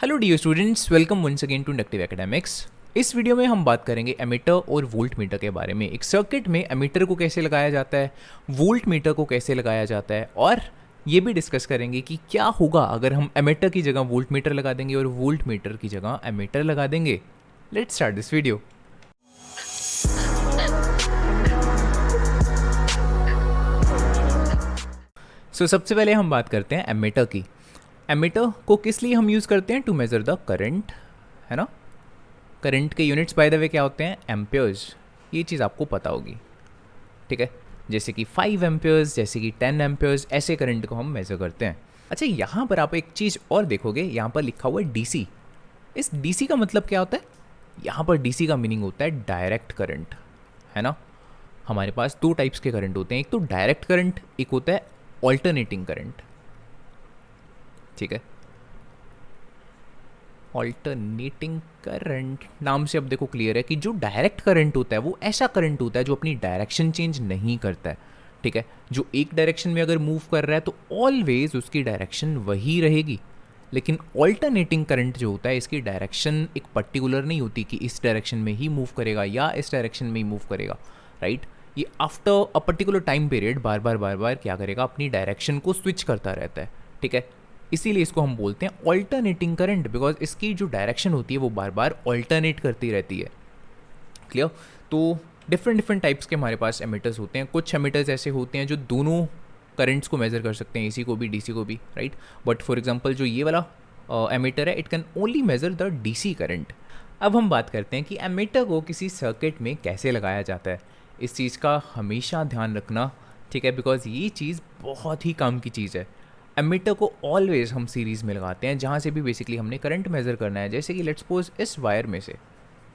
Hello dear students, welcome once again to inductive academics. इस video में हम बात करेंगे एमीटर और वोल्ट मीटर के बारे में। एक सर्किट में एमीटर को कैसे लगाया जाता है, वोल्ट मीटर को कैसे लगाया जाता है, और ये भी डिस्कस करेंगे कि क्या होगा अगर हम एमीटर की जगह वोल्ट मीटर लगा देंगे और वोल्ट मीटर की जगह एमीटर लगा देंगे। Let's start this video. सबसे पहले हम बात करते हैं एमीटर की। एमीटर को किस लिए हम यूज़ करते हैं? टू मेज़र द करंट, है ना। करंट के यूनिट्स बाय द वे क्या होते हैं? एम्पियर्स। ये चीज़ आपको पता होगी, ठीक है। जैसे कि 5 एम्पियर्स, जैसे कि 10 एम्पियर्स, ऐसे करंट को हम मेज़र करते हैं। अच्छा, यहाँ पर आप एक चीज़ और देखोगे, यहाँ पर लिखा हुआ है डीसी। इस डीसी का मतलब क्या होता है? यहाँ पर डीसी का मीनिंग होता है डायरेक्ट करंट, है ना। हमारे पास दो टाइप्स के करंट होते हैं, एक तो डायरेक्ट करंट, एक होता है ऑल्टरनेटिंग करंट, ठीक है। ऑल्टरनेटिंग करंट नाम से अब देखो क्लियर है कि जो डायरेक्ट करंट होता है वो ऐसा करंट होता है जो अपनी डायरेक्शन चेंज नहीं करता है, ठीक है। जो एक डायरेक्शन में अगर मूव कर रहा है तो ऑलवेज उसकी डायरेक्शन वही रहेगी। लेकिन ऑल्टरनेटिंग करंट जो होता है, इसकी डायरेक्शन एक पर्टिकुलर नहीं होती कि इस डायरेक्शन में ही मूव करेगा या इस डायरेक्शन में ही मूव करेगा, राइट। ये after a particular time period बार बार क्या करेगा? अपनी डायरेक्शन को स्विच करता रहता है, ठीक है। इसीलिए इसको हम बोलते हैं ऑल्टरनेटिंग करंट, बिकॉज इसकी जो डायरेक्शन होती है वो बार बार ऑल्टरनेट करती रहती है। क्लियर? तो डिफरेंट टाइप्स के हमारे पास एमीटर्स होते हैं। कुछ एमीटर्स ऐसे होते हैं जो दोनों करंट्स को मेजर कर सकते हैं, एसी को भी डीसी को भी, राइट। बट फॉर एग्जांपल जो ये वाला एमीटर है, it can only measure the DC current. अब हम बात करते हैं कि एमीटर को किसी सर्किट में कैसे लगाया जाता है। इस चीज़ का हमेशा ध्यान रखना, ठीक है, बिकॉज ये चीज़ बहुत ही काम की चीज़ है। एमीटर को ऑलवेज हम सीरीज़ में लगाते हैं, जहाँ से भी बेसिकली हमने करंट मेज़र करना है। जैसे कि लेट्स सपोज इस वायर में से,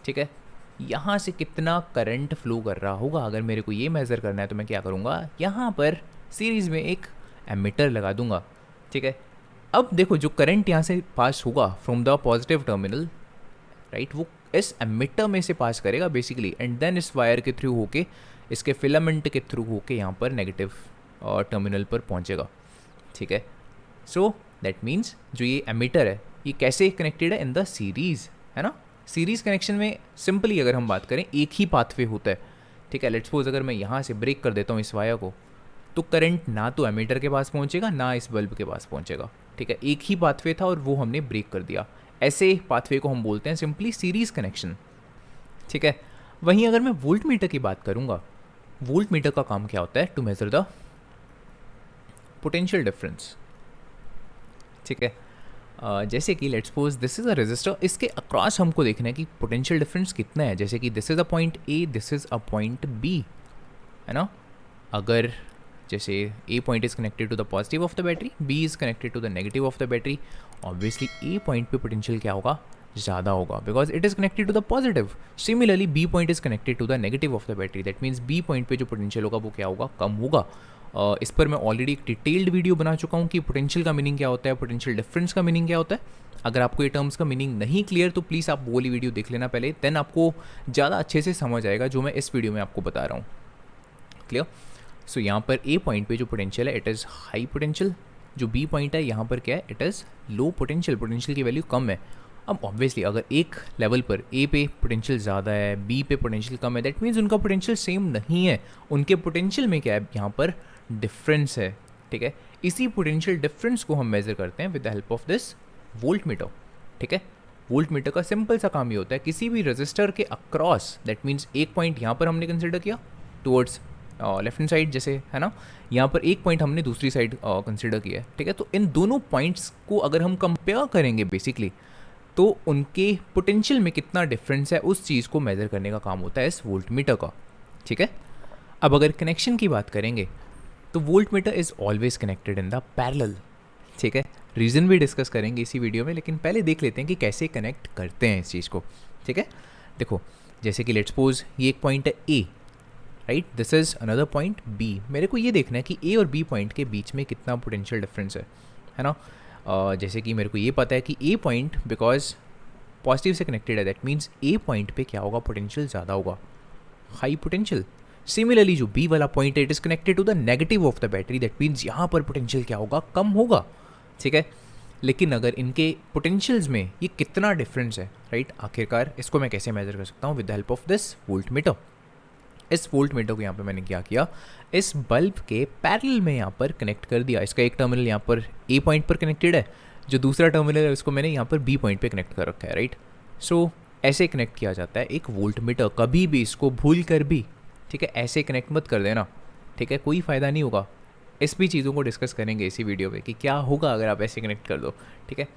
ठीक है, यहाँ से कितना करंट फ्लो कर रहा होगा, अगर मेरे को ये मेज़र करना है तो मैं क्या करूँगा? यहाँ पर सीरीज़ में एक एमीटर लगा दूंगा, ठीक है। अब देखो, जो करंट यहाँ से पास होगा from the positive terminal, right, वो इस एमीटर में से पास करेगा बेसिकली, एंड देन इस वायर के थ्रू होके, इसके फिलामेंट के थ्रू होके यहाँ पर नेगेटिव टर्मिनल पर पहुँचेगा, ठीक है। सो दैट मीन्स जो ये एमीटर है ये कैसे कनेक्टेड है? इन द सीरीज़, है ना। सीरीज़ कनेक्शन में सिंपली अगर हम बात करें, एक ही पाथवे होता है, ठीक है। लेट्स सपोज अगर मैं यहाँ से ब्रेक कर देता हूँ इस वायर को, तो करंट ना तो एमीटर के पास पहुँचेगा ना इस बल्ब के पास पहुँचेगा, ठीक है। एक ही पाथवे था और वो हमने ब्रेक कर दिया। ऐसे पाथवे को हम बोलते हैं सिंपली सीरीज़ कनेक्शन, ठीक है। वहीं अगर मैं वोल्ट मीटर की बात करूँगा, वोल्ट मीटर का काम क्या होता है? To measure the potential difference, ठीक है। जैसे कि let's suppose this is a resistor, इसके अक्रॉस हमको देखना है कि पोटेंशियल डिफरेंस कितना है। जैसे कि this is a point A, this is a point B, है ना। अगर जैसे A point is connected to the positive of the battery, B is connected to the negative of the battery, obviously A point पे potential क्या होगा? ज़्यादा होगा, because it is connected to the positive. Similarly B point is connected to the negative of the battery, that means B point पे जो potential होगा वो क्या होगा? कम होगा। इस पर मैं ऑलरेडी एक डिटेल्ड वीडियो बना चुका हूँ कि पोटेंशियल का मीनिंग क्या होता है, पोटेंशियल डिफरेंस का मीनिंग क्या होता है। अगर आपको ये टर्म्स का मीनिंग नहीं क्लियर तो प्लीज़ आप वो वाली वीडियो देख लेना पहले, देन आपको ज़्यादा अच्छे से समझ आएगा जो मैं इस वीडियो में आपको बता रहा हूँ। क्लियर? सो यहाँ पर ए पॉइंट पे जो पोटेंशियल है इट इज़ हाई पोटेंशियल, जो बी पॉइंट है यहाँ पर क्या है? It is low potential, potential की वैल्यू कम है। अब ऑब्वियसली अगर एक लेवल पर ए पे पोटेंशियल ज़्यादा है, बी पे पोटेंशियल कम है, दैट मीन्स उनका पोटेंशियल सेम नहीं है। उनके पोटेंशियल में क्या है? यहाँ पर डिफरेंस है, ठीक है। इसी पोटेंशियल डिफरेंस को हम मेजर करते हैं with the help of this volt meter, ठीक है। वोल्ट मीटर का सिंपल सा काम ये होता है, किसी भी रजिस्टर के अक्रॉस, दैट मीन्स एक पॉइंट यहाँ पर हमने कंसिडर किया टुवर्ड्स लेफ्ट हैंड साइड, जैसे, है ना, यहाँ पर एक पॉइंट हमने दूसरी साइड कंसिडर किया है, ठीक है। तो इन दोनों पॉइंट्स को अगर हम कंपेयर करेंगे बेसिकली, तो उनके पोटेंशियल में कितना डिफरेंस है उस चीज़ को मेजर करने का काम होता है इस वोल्ट मीटर का, ठीक है। अब अगर कनेक्शन की बात करेंगे तो volt meter is always connected in the parallel, ठीक है। रीज़न भी डिस्कस करेंगे इसी वीडियो में, लेकिन पहले देख लेते हैं कि कैसे कनेक्ट करते हैं इस चीज़ को, ठीक है। देखो, जैसे कि लेट्स सपोज ये एक पॉइंट है A, right, this is another point B. मेरे को ये देखना है कि ए और बी पॉइंट के बीच में कितना पोटेंशियल डिफरेंस है ना। जैसे कि मेरे को ये पता है कि ए पॉइंट बिकॉज पॉजिटिव से कनेक्टेड है, दैट मीन्स ए पॉइंट पे क्या होगा? पोटेंशियल ज़्यादा होगा, हाई पोटेंशियल। सिमिलरली जो बी वाला पॉइंट है it is connected to the negative of the battery, that means यहाँ पर पोटेंशियल क्या होगा? कम होगा, ठीक है। लेकिन अगर इनके पोटेंशियल्स में ये कितना डिफरेंस है, राइट, आखिरकार इसको मैं कैसे मेजर कर सकता हूँ? With the help of this volt meter. इस वोल्ट मीटर को यहाँ पे मैंने क्या किया, इस बल्ब के पैरेलल में यहाँ पर कनेक्ट कर दिया। इसका एक टर्मिनल यहाँ पर ए पॉइंट पर कनेक्टेड है, जो दूसरा टर्मिनल है उसको मैंने यहाँ पर बी पॉइंट पे कनेक्ट कर रखा है, राइट। सो ऐसे कनेक्ट किया जाता है एक वोल्ट मीटर। कभी भी इसको भूल कर भी, ठीक है, ऐसे कनेक्ट मत कर देना, ठीक है, कोई फ़ायदा नहीं होगा। इस भी चीज़ों को डिस्कस करेंगे इसी वीडियो में कि क्या होगा अगर आप ऐसे कनेक्ट कर दो, ठीक है।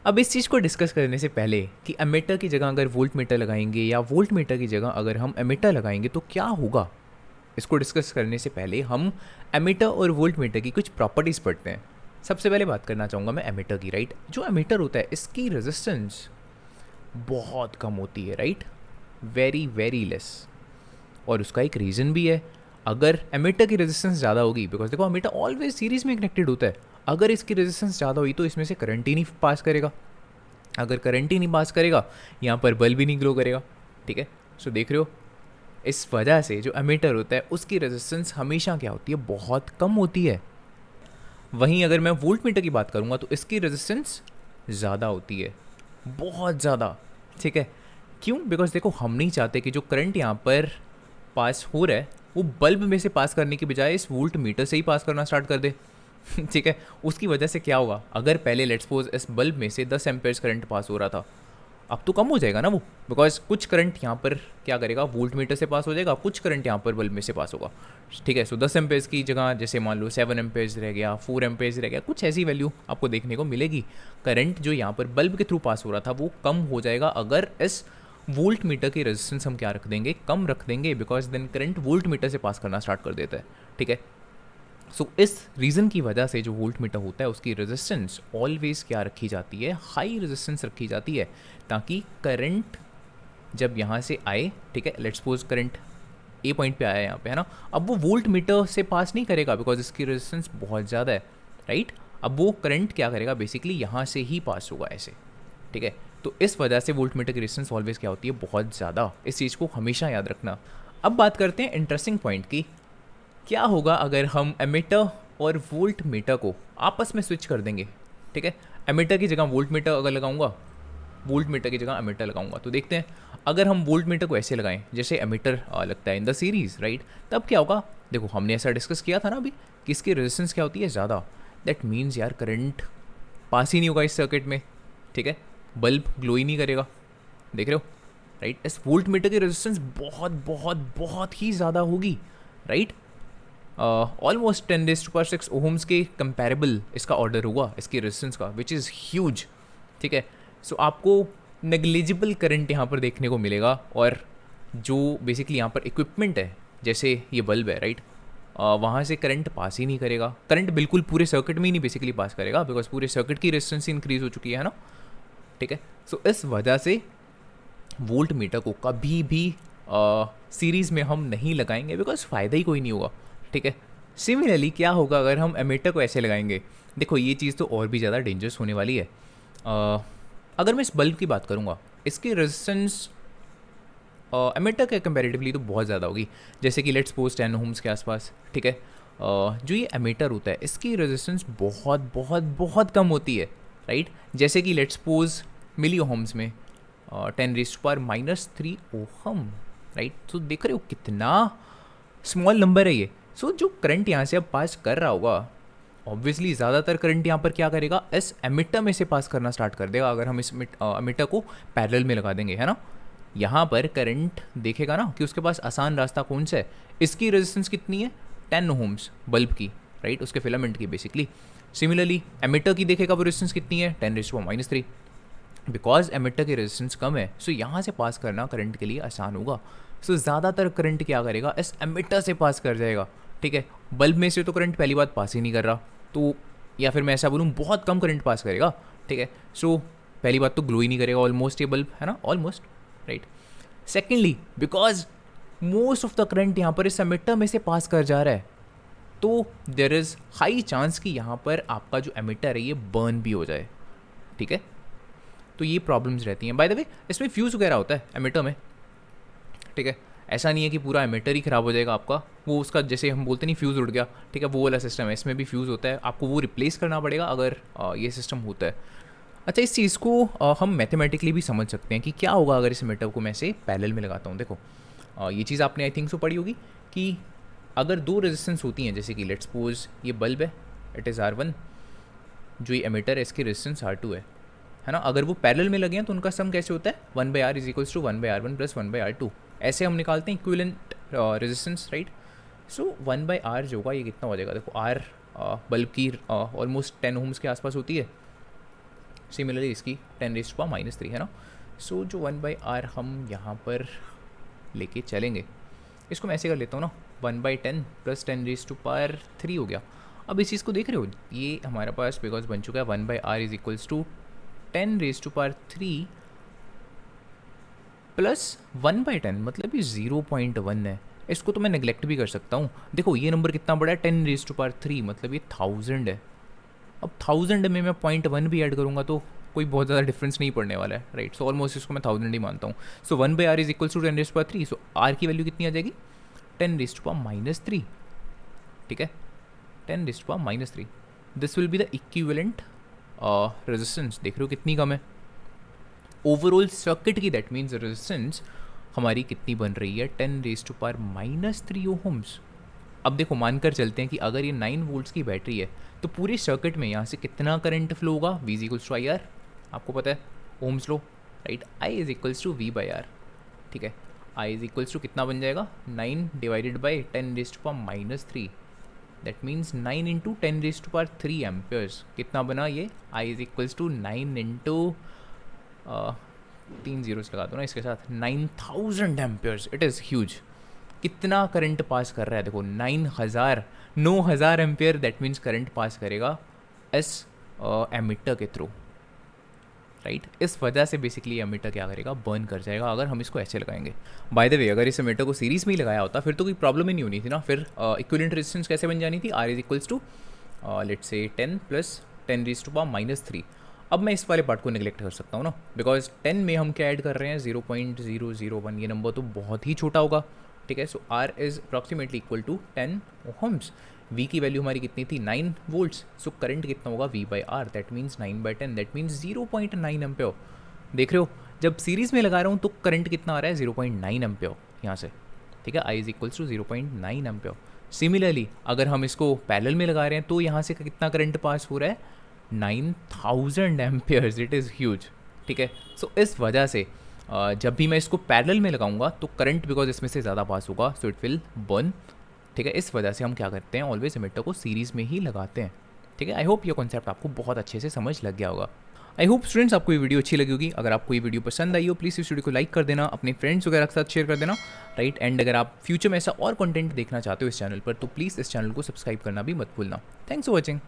अब इस चीज़ को डिस्कस करने से पहले कि एमीटर की जगह अगर वोल्ट मीटर लगाएंगे या वोल्ट मीटर की जगह अगर हम एमीटर लगाएंगे तो क्या होगा, इसको डिस्कस करने से पहले हम एमीटर और वोल्ट मीटर की कुछ प्रॉपर्टीज़ पढ़ते हैं। सबसे पहले बात करना चाहूँगा मैं एमीटर की, राइट। जो एमीटर होता है इसकी रेजिस्टेंस बहुत कम होती है, राइट, वेरी वेरी लेस। और उसका एक रीज़न भी है। अगर एमीटर की रेजिस्टेंस ज़्यादा होगी, बिकॉज देखो एमीटर ऑलवेज सीरीज़ में कनेक्टेड होता है, अगर इसकी रेजिस्टेंस ज़्यादा हुई तो इसमें से करंट ही नहीं पास करेगा। अगर करंट ही नहीं पास करेगा, यहाँ पर बल्ब भी नहीं ग्लो करेगा, ठीक है। सो देख रहे हो, इस वजह से जो एमीटर होता है उसकी रेजिस्टेंस हमेशा क्या होती है, बहुत कम होती है। वहीं अगर मैं वोल्ट मीटर की बात करूँगा तो इसकी रेजिस्टेंस ज़्यादा होती है, बहुत ज़्यादा, ठीक है। क्यों? बिकॉज देखो हम नहीं चाहते कि जो करंट यहाँ पर पास हो रहा है वो बल्ब में से पास करने की बजाय इस वोल्ट मीटर से ही पास करना स्टार्ट कर दे। ठीक है, उसकी वजह से क्या होगा, अगर पहले लेट्स सपोज इस बल्ब में से 10 एम्पेयर्स करंट पास हो रहा था, अब तो कम हो जाएगा ना वो, बिकॉज कुछ करंट यहाँ पर क्या करेगा, वोल्ट मीटर से पास हो जाएगा, कुछ करंट यहाँ पर बल्ब में से पास होगा, ठीक है। सो 10 एम्पेयर्स की जगह जैसे मान लो 7 एम्पेयर्स रह गया, 4 एम्पेयर्स रह गया, कुछ ऐसी वैल्यू आपको देखने को मिलेगी। करंट जो यहाँ पर बल्ब के थ्रू पास हो रहा था वो कम हो जाएगा अगर इस वोल्ट मीटर की रेजिस्टेंस हम क्या रख देंगे, कम रख देंगे, because then current voltmeter से पास करना स्टार्ट कर देता है, ठीक है। सो इस रीज़न की वजह से जो वोल्ट मीटर होता है उसकी रेजिस्टेंस ऑलवेज क्या रखी जाती है, हाई रेजिस्टेंस रखी जाती है, ताकि करंट जब यहाँ से आए, ठीक है, let's suppose current A point पे आया यहाँ पे, है ना, अब वो वोल्ट मीटर से पास नहीं करेगा बिकॉज इसकी रेजिस्टेंस बहुत ज़्यादा है, राइट। अब वो करंट क्या करेगा, बेसिकली यहाँ से ही पास होगा ऐसे, ठीक है। तो इस वजह से वोल्ट मीटर की रेजिस्टेंस ऑलवेज क्या होती है, बहुत ज़्यादा। इस चीज़ को हमेशा याद रखना। अब बात करते हैं इंटरेस्टिंग पॉइंट की, क्या होगा अगर हम एमीटर और वोल्ट मीटर को आपस में स्विच कर देंगे, ठीक है। एमीटर की जगह वोल्ट मीटर अगर लगाऊंगा, वोल्ट मीटर की जगह एमीटर लगाऊंगा, तो देखते हैं अगर हम वोल्ट मीटर को ऐसे लगाएं जैसे एमीटर लगता है इन द सीरीज़, राइट, तब क्या होगा। देखो हमने ऐसा डिस्कस किया था ना अभी कि इसकी रेजिस्टेंस क्या होती है, ज़्यादा। दैट मीन्स यार करंट पास ही नहीं होगा इस सर्किट में, ठीक है, बल्ब ग्लो ही नहीं करेगा, देख रहे हो, राइट। इस वोल्ट मीटर की रेजिस्टेंस बहुत बहुत बहुत ही ज़्यादा होगी, राइट, ऑलमोस्ट 10⁻⁶ ओम्स के कंपेरेबल इसका ऑर्डर होगा इसकी रेजिस्टेंस का, विच इज़ ह्यूज, ठीक है। सो आपको नेग्लिजिबल करंट यहाँ पर देखने को मिलेगा, और जो बेसिकली यहाँ पर इक्विपमेंट है जैसे ये बल्ब है, राइट, वहाँ से करंट पास ही नहीं करेगा। करंट बिल्कुल पूरे सर्किट में ही नहीं बेसिकली पास करेगा, बिकॉज पूरे सर्किट की रेजिस्टेंस इंक्रीज हो चुकी है ना, ठीक है। सो इस वजह से वोल्ट मीटर को कभी भी सीरीज़ में हम नहीं लगाएंगे, बिकॉज फ़ायदा ही कोई नहीं होगा, ठीक है। सिमिलरली क्या होगा अगर हम एमीटर को ऐसे लगाएंगे, देखो ये चीज़ तो और भी ज़्यादा डेंजरस होने वाली है। अगर मैं इस बल्ब की बात करूँगा, इसकी रेजिस्टेंस एमीटर के कंपैरेटिवली तो बहुत ज़्यादा होगी, जैसे कि लेट्स सपोज 10 ओम्स के आसपास, ठीक है। जो ये एमीटर होता है इसकी रेजिस्टेंस बहुत बहुत बहुत कम होती है, राइट, जैसे कि लेट्स सपोज मिली ओम्स में 10⁻³ ओहम, राइट। तो देख रहे हो कितना स्मॉल नंबर है ये। सो जो करंट यहाँ से अब पास कर रहा होगा, ऑब्वियसली ज़्यादातर करंट यहाँ पर क्या करेगा, इस एमीटर में से पास करना स्टार्ट कर देगा अगर हम इस एमीटर को पैरेलल में लगा देंगे, है ना। यहाँ पर करंट देखेगा ना कि उसके पास आसान रास्ता कौन सा है, इसकी रेजिस्टेंस कितनी है, 10 ओम्स बल्ब की, राइट, उसके फिलामेंट की बेसिकली। सिमिलरली एमीटर की देखेगा वो रेजिस्टेंस कितनी है, 10⁻⁻3। बिकॉज एमीटर की रेजिस्टेंस कम है, सो यहाँ से पास करना करंट के लिए आसान होगा। सो ज़्यादातर करंट क्या करेगा, इस एमीटर से पास कर जाएगा, ठीक है। बल्ब में से तो करंट पहली बात पास ही नहीं कर रहा, तो या फिर मैं ऐसा बोलूँ बहुत कम करंट पास करेगा, ठीक है। सो पहली बात तो ग्लो ही नहीं करेगा ऑलमोस्ट ये बल्ब, है ना, almost, right. Secondly because most of the current यहाँ पर इस एमीटर में से पास कर जा रहा है, तो देयर इज़ हाई चांस कि यहाँ पर आपका जो एमीटर है ये बर्न भी हो जाए, ठीक है। तो ये प्रॉब्लम्स रहती हैं। बाय द वे इसमें फ्यूज़ वगैरह होता है एमीटर में, ठीक है। ऐसा नहीं है कि पूरा एमिटर ही ख़राब हो जाएगा आपका, वो उसका जैसे हम बोलते नहीं फ्यूज़ उड़ गया, ठीक है, वो वाला सिस्टम है, इसमें भी फ्यूज़ होता है, आपको वो रिप्लेस करना पड़ेगा अगर ये सिस्टम होता है। अच्छा, इस चीज़ को हम मैथमेटिकली भी समझ सकते हैं कि क्या होगा अगर इस एमिटर को मैं से पैरेलल में लगाता हूँ। देखो ये चीज़ आपने आई थिंक सो पढ़ी होगी कि अगर दो रेजिस्टेंस होती हैं, जैसे कि लेट्स सपोज ये बल्ब है, इट इज़ R1, जो ये एमिटर है इसकी रेजिस्टेंस R2 है ना, अगर वो पैरेलल में लगे हैं तो उनका सम कैसे होता है, 1/R is equals to 1/R1 plus 1/R2, ऐसे हम निकालते हैं इक्विवेलेंट रेजिस्टेंस, राइट। सो 1/R जो होगा ये कितना हो जाएगा, देखो R बल्ब की ऑलमोस्ट 10 ओम्स के आसपास होती है, सिमिलरली इसकी 10⁻³ है ना। सो जो 1/R हम यहाँ पर लेके चलेंगे, इसको मैं ऐसे कर लेता हूँ ना, 1/10 प्लस 10⁻³ हो गया। अब इस चीज़ को देख रहे हो, ये हमारे पास बिकॉज बन चुका है 1/R is equals to 10⁻³ plus 1/10, मतलब ये 0.1 है। इसको तो मैं नेग्लेक्ट भी कर सकता हूँ, देखो ये नंबर कितना बड़ा है, 10⁻³ मतलब ये 1000 है। अब 1000 में मैं 0.1 भी ऐड करूँगा तो कोई बहुत ज़्यादा डिफरेंस नहीं पड़ने वाला है, राइट। सो ऑलमोस्ट इसको मैं 1000 ही मानता हूँ। So 1/R is equals to 10⁻³, so R की वैल्यू कितनी आ जाएगी, 10⁻⁻3, ठीक है, 10⁻⁻3। This will be the equivalent resistance, देख रहे हो कितनी कम है ओवरऑल सर्किट की, दैट मीन्स रेजिस्टेंस हमारी कितनी बन रही है, 10⁻³ ओम्स। अब देखो मानकर चलते हैं कि अगर ये 9 वोल्ट्स की बैटरी है तो पूरे सर्किट में यहाँ से कितना करंट फ्लो होगा, V is equals to IR, आपको पता है ohm's law, right. I is equals to V/R, ठीक है। I इज इक्वल्स टू कितना बन जाएगा, 9 divided by 10⁻⁻3, that means 9 into 10⁻³ amperes, कितना बना ये, I is equals to 9 into 3 zeros लगा दो ना इसके साथ, 9000 एम्पियर्स, इट इज़ ह्यूज। कितना करंट पास कर रहा है, देखो 9000 ampere, that means current pass करेगा इस एमिटर के थ्रू, राइट। इस वजह से बेसिकली एमिटर क्या करेगा, बर्न कर जाएगा अगर हम इसको ऐसे लगाएंगे। बाय द वे अगर इस एमिटर को सीरीज में ही लगाया होता फिर तो कोई प्रॉब्लम ही नहीं होनी थी ना, फिर इक्विवेलेंट रेजिस्टेंस कैसे बन जानी थी, R is equals to let's say 10 plus 10⁻⁻3। अब मैं इस वाले पार्ट को नेग्लेक्ट कर सकता हूँ ना, बिकॉज 10 में हम क्या ऐड कर रहे हैं, 0.001, ये नंबर तो बहुत ही छोटा होगा, ठीक है। So R is approximately equal to 10 ohms, V की वैल्यू हमारी कितनी थी, 9 वोल्ट्स। सो करंट कितना होगा, V/R, that means 9/10, that means 0.9 ampere. देख रहे हो जब सीरीज़ में लगा रहा हूँ तो करंट कितना आ रहा है, 0.9 एम्पियर यहाँ से, ठीक है। I is equals to 0.9 ampere. Similarly अगर हम इसको पैरेलल में लगा रहे हैं तो यहाँ से कितना करंट पास हो रहा है, 9000 एम्पियर्स, इट इज़ ह्यूज, ठीक है। सो इस वजह से जब भी मैं इसको पैरेलल में लगाऊंगा तो करंट बिकॉज इसमें से ज़्यादा पास होगा, सो इट विल बर्न, ठीक है। इस वजह से हम क्या करते हैं, ऑलवेज एमिटर को सीरीज़ में ही लगाते हैं, ठीक है। आई होप ये कॉन्सेप्ट आपको बहुत अच्छे से समझ लग गया होगा। आई होप स्टूडेंट्स आपको ये वीडियो अच्छी लगी होगी। अगर आपको ये वीडियो पसंद आई हो प्लीज़ इस वीडियो को लाइक कर देना, अपने फ्रेंड्स वगैरह के साथ शेयर कर देना, राइट। एंड अगर आप फ्यूचर में ऐसा और कंटेंट देखना चाहते हो इस चैनल पर तो प्लीज़ इस चैनल को सब्सक्राइब करना भी मत भूलना। Thanks for watching.